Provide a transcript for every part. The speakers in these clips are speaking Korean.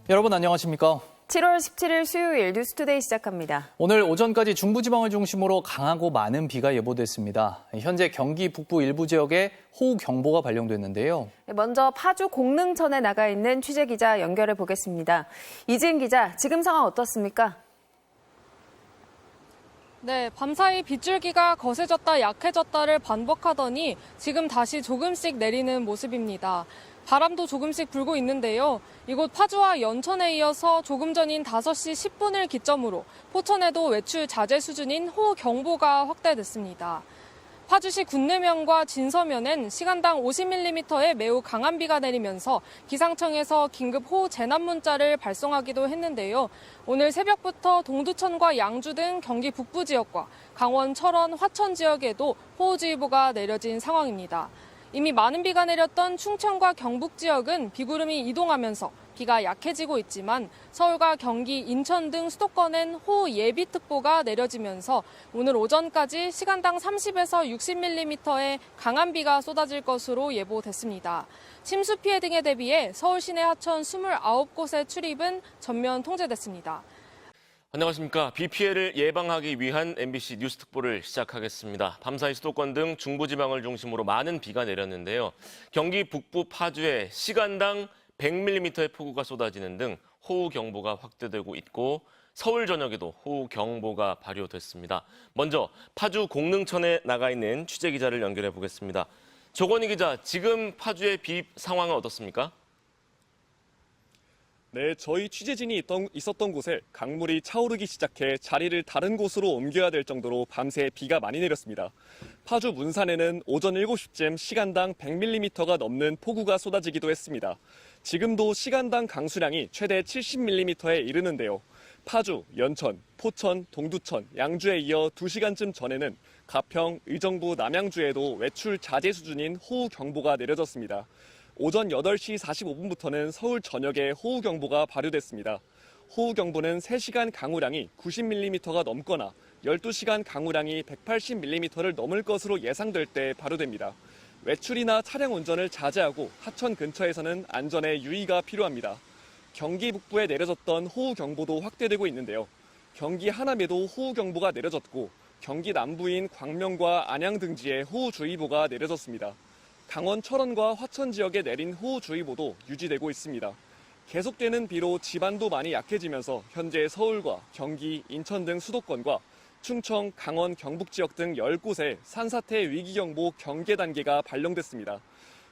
여러분 안녕하십니까? 7월 17일 수요일 뉴스투데이 시작합니다. 오늘 오전까지 중부지방을 중심으로 강하고 많은 비가 예보됐습니다. 현재 경기 북부 일부 지역에 호우경보가 발령됐는데요. 먼저 파주 공릉천에 나가 있는 취재기자 연결해 보겠습니다. 이지은 기자, 지금 상황 어떻습니까? 네, 밤사이 빗줄기가 거세졌다 약해졌다를 반복하더니 지금 다시 조금씩 내리는 모습입니다. 바람도 조금씩 불고 있는데요. 이곳 파주와 연천에 이어서 조금 전인 5시 10분을 기점으로 포천에도 외출 자제 수준인 호우경보가 확대됐습니다. 파주시 군내면과 진서면엔 시간당 50mm의 매우 강한 비가 내리면서 기상청에서 긴급 호우 재난 문자를 발송하기도 했는데요. 오늘 새벽부터 동두천과 양주 등 경기 북부 지역과 강원, 철원, 화천 지역에도 호우주의보가 내려진 상황입니다. 이미 많은 비가 내렸던 충청과 경북 지역은 비구름이 이동하면서 비가 약해지고 있지만 서울과 경기, 인천 등 수도권엔 호우 예비특보가 내려지면서 오늘 오전까지 시간당 30에서 60mm의 강한 비가 쏟아질 것으로 예보됐습니다. 침수 피해 등에 대비해 서울 시내 하천 29곳의 출입은 전면 통제됐습니다. 안녕하십니까. 비 피해를 예방하기 위한 MBC 뉴스 특보를 시작하겠습니다. 밤사이 수도권 등 중부지방을 중심으로 많은 비가 내렸는데요. 경기 북부 파주에 시간당 100mm의 폭우가 쏟아지는 등 호우경보가 확대되고 있고 서울 전역에도 호우경보가 발효됐습니다. 먼저 파주 공릉천에 나가 있는 취재기자를 연결해 보겠습니다. 조건희 기자, 지금 파주의 비 상황은 어떻습니까? 네, 저희 취재진이 있었던 곳에 강물이 차오르기 시작해 자리를 다른 곳으로 옮겨야 될 정도로 밤새 비가 많이 내렸습니다. 파주 문산에는 오전 7시쯤 시간당 100mm가 넘는 폭우가 쏟아지기도 했습니다. 지금도 시간당 강수량이 최대 70mm에 이르는데요. 파주, 연천, 포천, 동두천, 양주에 이어 2시간쯤 전에는 가평, 의정부, 남양주에도 외출 자제 수준인 호우경보가 내려졌습니다. 오전 8시 45분부터는 서울 전역에 호우경보가 발효됐습니다. 호우경보는 3시간 강우량이 90mm가 넘거나 12시간 강우량이 180mm를 넘을 것으로 예상될 때 발효됩니다. 외출이나 차량 운전을 자제하고 하천 근처에서는 안전에 유의가 필요합니다. 경기 북부에 내려졌던 호우경보도 확대되고 있는데요. 경기 하남에도 호우경보가 내려졌고 경기 남부인 광명과 안양 등지에 호우주의보가 내려졌습니다. 강원, 철원과 화천 지역에 내린 호우주의보도 유지되고 있습니다. 계속되는 비로 지반도 많이 약해지면서 현재 서울과 경기, 인천 등 수도권과 충청, 강원, 경북 지역 등 10곳에 산사태 위기경보 경계 단계가 발령됐습니다.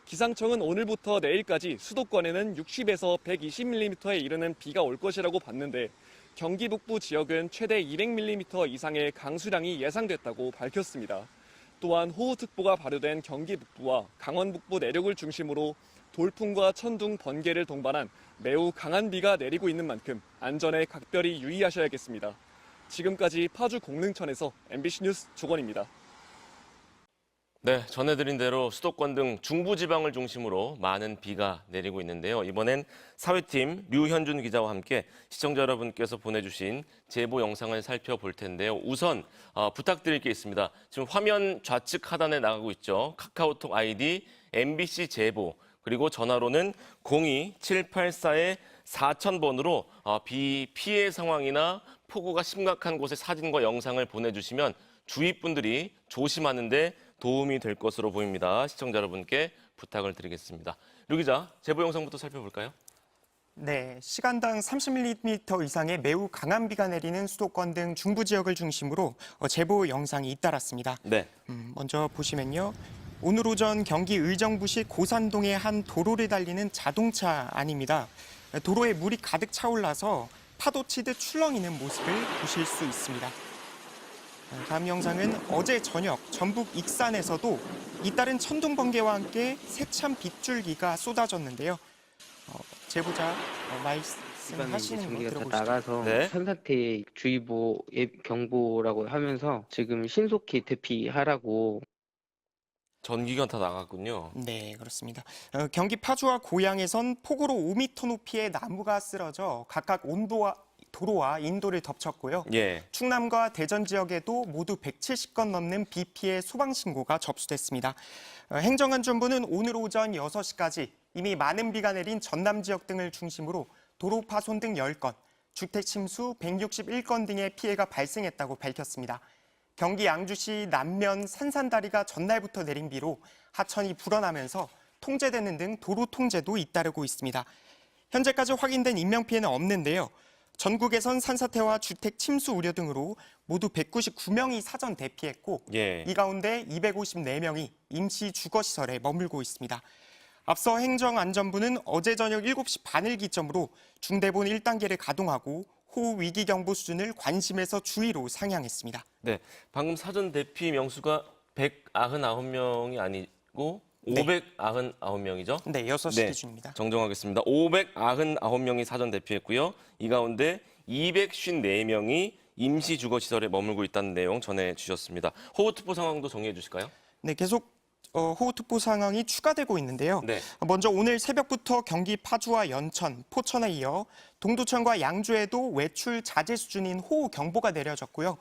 기상청은 오늘부터 내일까지 수도권에는 60에서 120mm에 이르는 비가 올 것이라고 봤는데 경기 북부 지역은 최대 200mm 이상의 강수량이 예상됐다고 밝혔습니다. 또한 호우특보가 발효된 경기 북부와 강원 북부 내륙을 중심으로 돌풍과 천둥, 번개를 동반한 매우 강한 비가 내리고 있는 만큼 안전에 각별히 유의하셔야겠습니다. 지금까지 파주 공릉천에서 MBC 뉴스 조건입니다. 네, 전해드린 대로 수도권 등 중부지방을 중심으로 많은 비가 내리고 있는데요. 이번엔 사회팀 류현준 기자와 함께 시청자 여러분께서 보내주신 제보 영상을 살펴볼 텐데요. 우선 부탁드릴 게 있습니다. 지금 화면 좌측 하단에 나가고 있죠. 카카오톡 아이디 MBC 제보, 그리고 전화로는 02784-4000번으로 비 피해 상황이나 폭우가 심각한 곳의 사진과 영상을 보내주시면 주위 분들이 조심하는데 도움이 될 것으로 보입니다. 시청자 여러분께 부탁을 드리겠습니다. 류 기자, 제보 영상부터 살펴볼까요? 네, 시간당 30mm 이상의 매우 강한 비가 내리는 수도권 등 중부 지역을 중심으로 제보 영상이 잇따랐습니다. 네. 먼저 보시면요. 오늘 오전 경기 의정부시 고산동의 한 도로를 달리는 자동차 안입니다. 도로에 물이 가득 차올라서 파도 치듯 출렁이는 모습을 보실 수 있습니다. 다음 영상은 어제 저녁 전북 익산에서도 잇따른 천둥 번개와 함께 세찬 빗줄기가 쏟아졌는데요. 제보자 말씀하시는 거 전기가 다 들어보시죠. 나가서 네. 산사태 주의보 경보라고 하면서 지금 신속히 대피하라고. 전기가 다 나갔군요. 네, 그렇습니다. 경기 파주와 고양에선 폭우로 5m 높이의 나무가 쓰러져 각각 도로와 인도를 덮쳤고요. 예. 충남과 대전 지역에도 모두 170건 넘는 비 피해 소방 신고가 접수됐습니다. 행정안전부는 오늘 오전 6시까지 이미 많은 비가 내린 전남 지역 등을 중심으로 도로 파손 등 10건, 주택 침수 161건 등의 피해가 발생했다고 밝혔습니다. 경기 양주시 남면 산산다리가 전날부터 내린 비로 하천이 불어나면서 통제되는 등 도로 통제도 잇따르고 있습니다. 현재까지 확인된 인명피해는 없는데요. 전국에선 산사태와 주택 침수 우려 등으로 모두 199명이 사전 대피했고 이 가운데 254명이 임시 주거시설에 머물고 있습니다. 앞서 행정안전부는 어제 저녁 7시 반을 기점으로 중대본 1단계를 가동하고 호우 위기 경보 수준을 관심에서 주의로 상향했습니다. 네, 방금 사전 대피 명수가 199명이 아니고 599명이죠? 네, 6시 기준입니다. 정정하겠습니다. 599명이 사전 대피했고요. 이 가운데 254명이 임시 주거시설에 머물고 있다는 내용 전해주셨습니다. 호우특보 상황도 정리해 주실까요? 네, 계속 호우특보 상황이 추가되고 있는데요. 네. 먼저 오늘 새벽부터 경기 파주와 연천, 포천에 이어 동두천과 양주에도 외출 자제 수준인 호우 경보가 내려졌고요.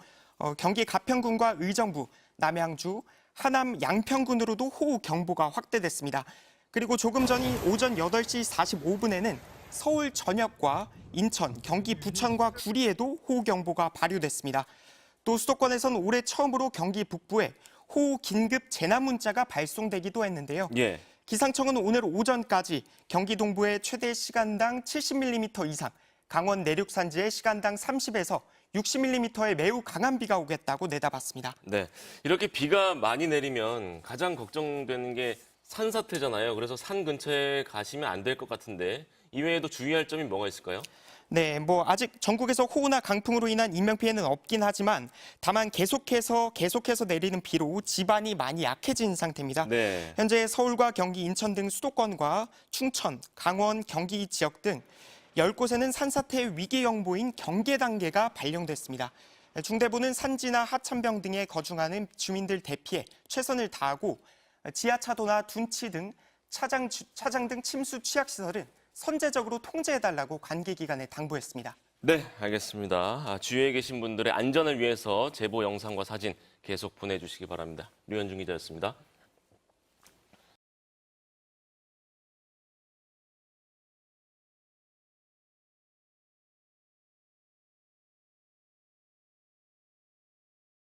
경기 가평군과 의정부, 남양주, 하남 양평군으로도 호우 경보가 확대됐습니다. 그리고 조금 전인 오전 8시 45분에는 서울 전역과 인천, 경기 부천과 구리에도 호우 경보가 발효됐습니다. 또 수도권에선 올해 처음으로 경기 북부에 호우 긴급 재난 문자가 발송되기도 했는데요. 기상청은 오늘 오전까지 경기 동부에 최대 시간당 70mm 이상, 강원 내륙 산지에 시간당 30에서 60mm의 매우 강한 비가 오겠다고 내다봤습니다. 네, 이렇게 비가 많이 내리면 가장 걱정되는 게 산사태잖아요. 그래서 산 근처에 가시면 안 될 것 같은데 이외에도 주의할 점이 뭐가 있을까요? 네, 아직 전국에서 호우나 강풍으로 인한 인명피해는 없긴 하지만 다만 계속해서 내리는 비로 지반이 많이 약해진 상태입니다. 현재 서울과 경기, 인천 등 수도권과 충천, 강원, 경기 지역 등 10곳에는 산사태 위기경보인 경계 단계가 발령됐습니다. 중대본은 산지나 하천병 등에 거주하는 주민들 대피에 최선을 다하고 지하차도나 둔치 등 차장 등 침수 취약시설은 선제적으로 통제해달라고 관계기관에 당부했습니다. 네, 알겠습니다. 주위에 계신 분들의 안전을 위해서 제보 영상과 사진 계속 보내주시기 바랍니다. 류현중 기자였습니다.